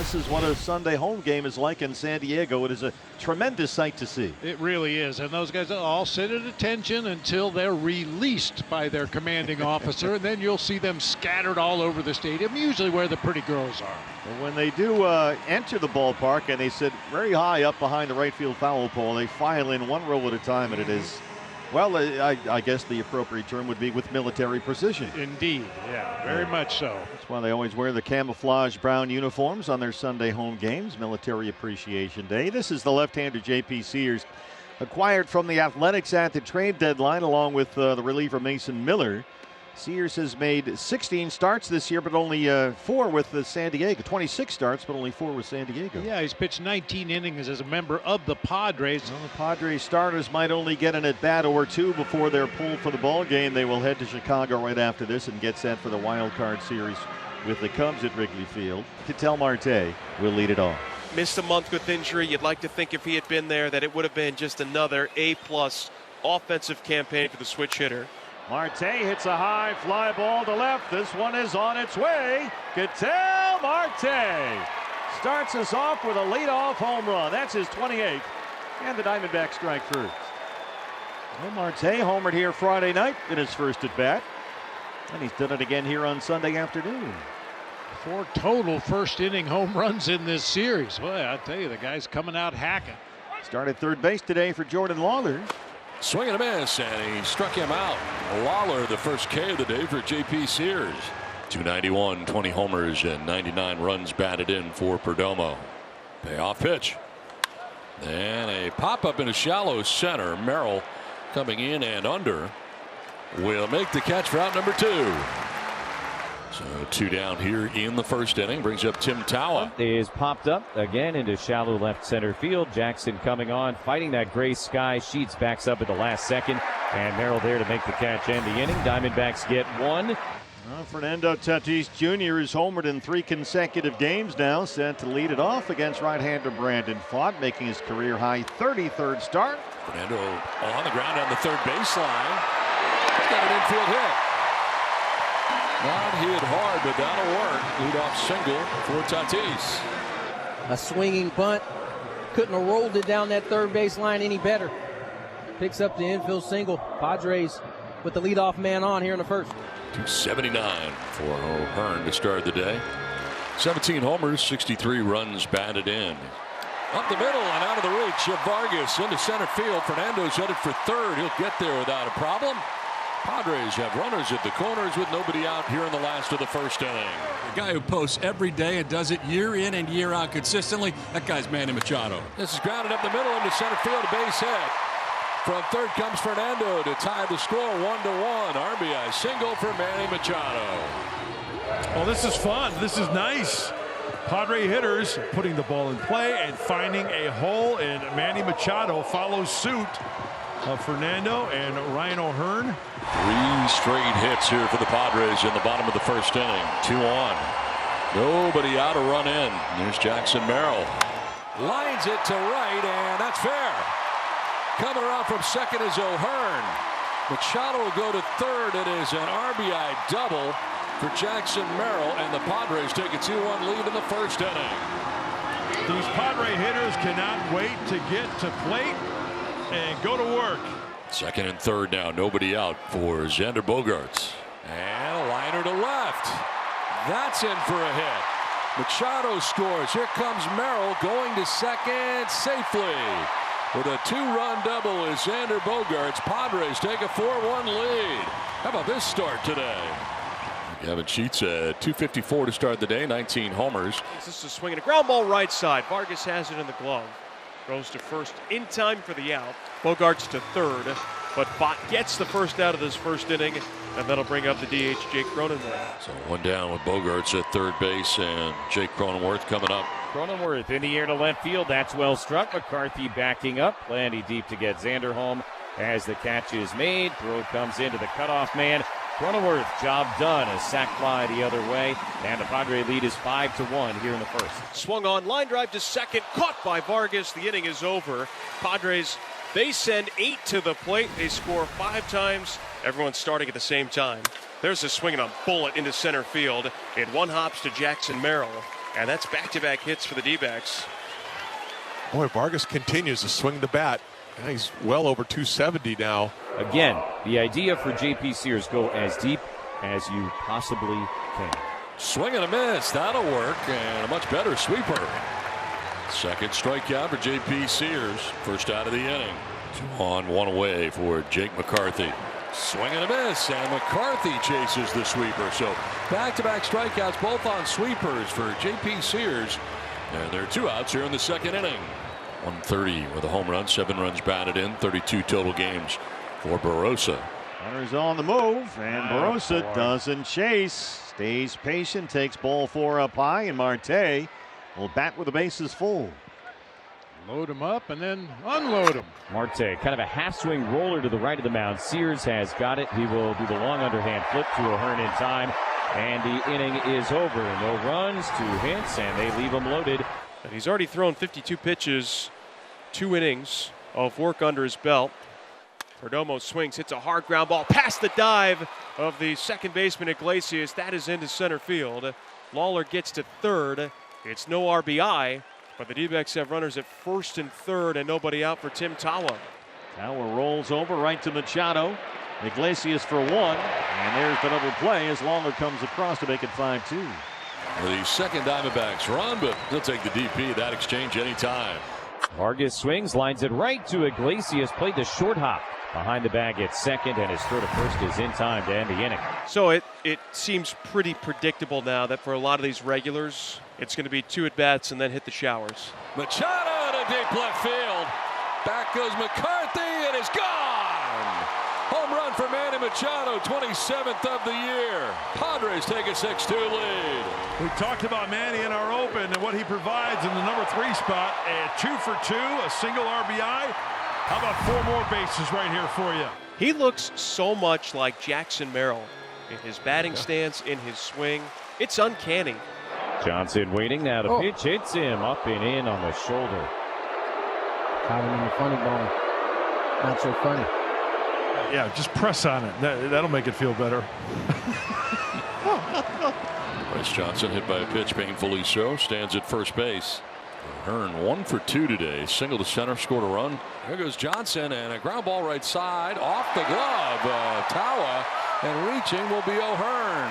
This is what a Sunday home game is like in San Diego. It is a tremendous sight to see. It really is. And those guys all sit at attention until they're released by their commanding officer, and then you'll see them scattered all over the stadium, usually where the pretty girls are. But when they do enter the ballpark and they sit very high up behind the right field foul pole, they file in one row at a time, and it is, well, I guess the appropriate term would be with military precision. Indeed, yeah, very much so. That's why they always wear the camouflage brown uniforms on their Sunday home games, Military Appreciation Day. This is the left-hander J.P. Sears, acquired from the Athletics at the trade deadline along with the reliever Mason Miller. Sears has made 16 starts this year, but only 4 with San Diego. 26 starts, but only 4 with San Diego. Yeah, he's pitched 19 innings as a member of the Padres. Well, the Padres starters might only get an at-bat or 2 before they're pulled for the ball game. They will head to Chicago right after this and get set for the wild card series with the Cubs at Wrigley Field. Ketel Marte will lead it off. Missed a month with injury. You'd like to think if he had been there that it would have been just another A-plus offensive campaign for the switch hitter. Marte hits a high fly ball to left. This one is on its way. Ketel Marte starts us off with a leadoff home run. That's his 28th. And the Diamondbacks strike first. Well, Marte homered here Friday night in his first at bat. And he's done it again here on Sunday afternoon. 4 total first inning home runs in this series. Boy, I tell you, the guy's coming out hacking. Started third base today for Jordan Lawler. Swing and a miss, and he struck him out. Lawler, the first K of the day for J.P. Sears. 291, 20 homers, and 99 runs batted in for Perdomo. Payoff pitch. And a pop-up in a shallow center. Merrill coming in and under will make the catch for out number 2. So 2 down here in the first inning. Brings up Tim Tawa. Is popped up again into shallow left center field. Jackson coming on, fighting that gray sky. Sheets backs up at the last second, and Merrill there to make the catch and the inning. Diamondbacks get 1. Fernando Tatis Jr. is homered in 3 consecutive games now, set to lead it off against right-hander Brandon Pfaadt, making his career-high 33rd start. Fernando on the ground on the third baseline. Got an infield hit. Not hit hard, but that'll work. Leadoff single for Tatis. A swinging bunt. Couldn't have rolled it down that third baseline any better. Picks up the infield single. Padres with the leadoff man on here in the first. 279 for O'Hearn to start the day. 17 homers, 63 runs batted in. Up the middle and out of the reach of Vargas into center field. Fernando's headed for third. He'll get there without a problem. Padres have runners at the corners with nobody out here in the last of the first inning. The guy who posts every day and does it year in and year out consistently, that guy's Manny Machado. This is grounded up the middle into center field, a base hit. From third comes Fernando to tie the score 1-1. RBI single for Manny Machado. Well, this is fun. This is nice. Padre hitters putting the ball in play and finding a hole, and Manny Machado follows suit of Fernando and Ryan O'Hearn. 3 straight hits here for the Padres in the bottom of the first inning. 2 on. Nobody out, a run in. There's Jackson Merrill. Lines it to right, and that's fair. Coming around from second is O'Hearn. Machado will go to third. It is an RBI double for Jackson Merrill, and the Padres take a 2-1 lead in the first inning. These Padre hitters cannot wait to get to plate and go to work. Second and third now, nobody out for Xander Bogaerts. And a liner to left. That's in for a hit. Machado scores. Here comes Merrill going to second safely. With a 2-run double is Xander Bogaerts. Padres take a 4-1 lead. How about this start today? Gavin Sheets at 254 to start the day, 19 homers. This is swinging a ground ball right side. Vargas has it in the glove. Throws to first in time for the out. Bogaerts to third, but Pfaadt gets the first out of this first inning, and that'll bring up the DH Jake Cronenworth. So 1 down with Bogaerts at third base, and Jake Cronenworth coming up. Cronenworth in the air to left field. That's well struck. McCarthy backing up. Plenty deep to get Xander home as the catch is made. Throw comes into the cutoff man. Cronenworth, job done. A sac fly the other way. And the Padre lead is 5-1 here in the first. Swung on, line drive to second, caught by Vargas. The inning is over. Padres, they send 8 to the plate. They score 5 times. Everyone's starting at the same time. There's a swing and a bullet into center field. It one hops to Jackson Merrill. And that's back-to-back hits for the D-backs. Boy, Vargas continues to swing the bat. He's well over 270 now. Again, the idea for J.P. Sears, go as deep as you possibly can. Swing and a miss. That'll work. And a much better sweeper. Second strikeout for J.P. Sears. First out of the inning. 2 on, 1 away for Jake McCarthy. Swing and a miss. And McCarthy chases the sweeper. So back-to-back strikeouts, both on sweepers for J.P. Sears. And there are 2 outs here in the second inning. 130 with a home run, 7 runs batted in, 32 total games for Barossa. Runners on the move, and Barossa doesn't chase. Stays patient, takes ball 4 up high, and Marte will bat with the bases full. Load him up and then unload him. Marte, kind of a half-swing roller to the right of the mound. Sears has got it. He will do the long underhand flip to O'Hearn in time, and the inning is over. No runs, 2 hits, and they leave him loaded. And he's already thrown 52 pitches, 2 innings of work under his belt. Perdomo swings, hits a hard ground ball past the dive of the second baseman Iglesias. That is into center field. Lawler gets to third. It's no RBI, but the D-backs have runners at first and third and nobody out for Tim Tawa. Tawa rolls over right to Machado. Iglesias for 1, and there's the double play as Lawler comes across to make it 5-2. The second Diamondbacks run, but they'll take the DP. That exchange anytime. Vargas swings, lines it right to Iglesias. Played the short hop behind the bag at second, and his throw to first is in time to end the inning. So it seems pretty predictable now that for a lot of these regulars, it's going to be 2 at-bats and then hit the showers. Machado to deep left field. Back goes McCarthy, and it's gone. Home run for Manny Machado, 27th of the year. Padres take a 6-2 lead. We talked about Manny in our open and what he provides in the number 3 spot. A 2 for 2, a single RBI. How about 4 more bases right here for you? He looks so much like Jackson Merrill in his batting stance, in his swing. It's uncanny. Johnson waiting now. The pitch hits him up and in on the shoulder. Caught him in the funny bone. Not so funny. Yeah, just press on it. That'll make it feel better. Bryce Johnson hit by a pitch, painfully so, stands at first base. Hearn 1 for 2 today. Single to center, scored a run. There goes Johnson, and a ground ball right side, off the glove. Tawa, and reaching will be O'Hearn.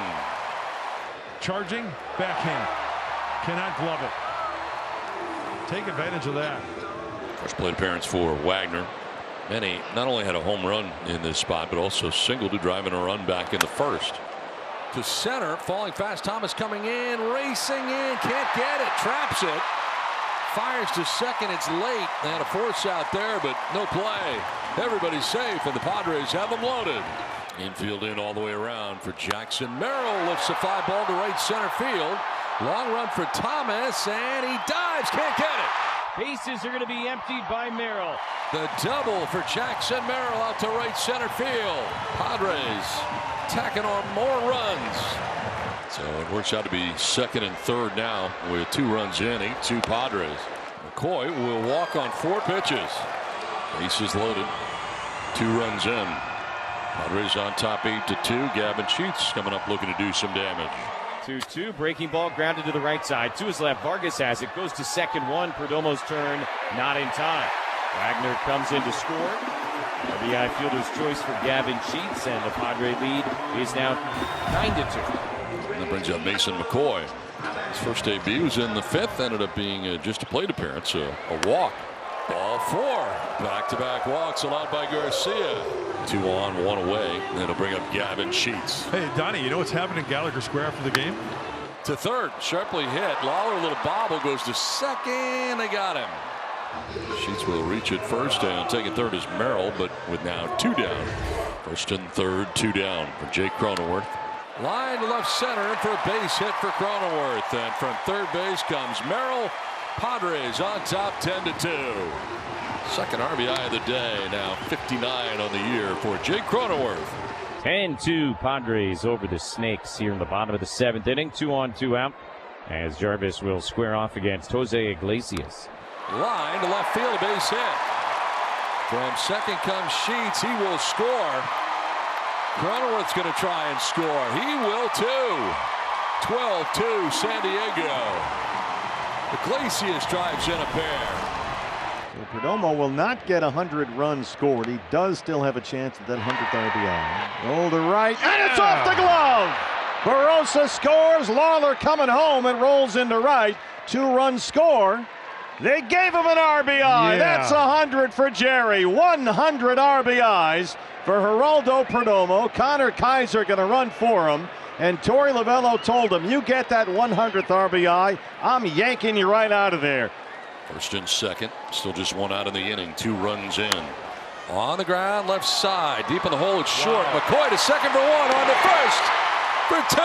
Charging, backhand. Cannot glove it. Take advantage of that. First plate appearance for Wagner. Manny not only had a home run in this spot, but also singled to driving a run back in the first. To center, falling fast. Thomas coming in, racing in, can't get it, traps it. Fires to second, it's late. They had a force out there, but no play. Everybody's safe, and the Padres have them loaded. Infield in all the way around for Jackson. Merrill lifts a fly ball to right center field. Long run for Thomas, and he dives, can't get it. Bases are going to be emptied by Merrill. The double for Jackson Merrill out to right center field. Padres tacking on more runs. So it works out to be second and third now with 2 runs in, 8-2 Padres. McCoy will walk on 4 pitches. Bases loaded, 2 runs in. Padres on top 8-2. Gavin Sheets coming up looking to do some damage. 2-2, breaking ball grounded to the right side. To his left, Vargas has it, goes to second 1. Perdomo's turn, not in time. Wagner comes in to score. RBI fielder's choice for Gavin Sheets, and the Padre lead is now 9-2. And that brings up Mason McCoy. His first debut was in the 5th, ended up being just a plate appearance, a walk. Ball 4. Back-to-back walks allowed by Garcia. 2 on, 1 away. And it'll bring up Gavin Sheets. Hey, Donnie, you know what's happening in Gallagher Square after the game? To third, sharply hit. Lawler, a little bobble, goes to second. They got him. Sheets will reach it first, and taking third is Merrill, but with now 2 down. First and third, 2 down for Jake Cronenworth. Line to left center for a base hit for Cronenworth. And from third base comes Merrill. Padres on top 10-2. Second RBI of the day, now 59 on the year for Jake Cronenworth. 10-2 Padres over the Snakes here in the bottom of the 7th inning. 2 on, 2 out as Jarvis will square off against Jose Iglesias. Line to left field, a base hit. From second comes Sheets. He will score. Cronenworth's going to try and score. He will too. 12-2 San Diego. Iglesias drives in a pair. So Perdomo will not get 100 runs scored. He does still have a chance at that 100th RBI. Roll to right, and it's off the glove. Barossa scores. Lawler coming home and rolls into right. 2-run score. They gave him an RBI. Yeah. That's 100 for Jerry. 100 RBIs for Geraldo Perdomo. Connor Kaiser going to run for him. And Torey Lovullo told him, you get that 100th RBI, I'm yanking you right out of there. First and second, still just one out in the inning. 2 runs in. On the ground, left side, deep in the hole, it's short. Wow. McCoy to second for 1, on to first for 2.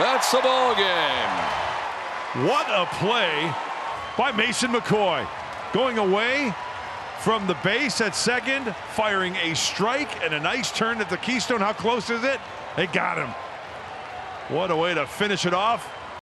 That's the ball game. What a play by Mason McCoy. Going away from the base at second, firing a strike and a nice turn at the Keystone. How close is it? They got him. What a way to finish it off.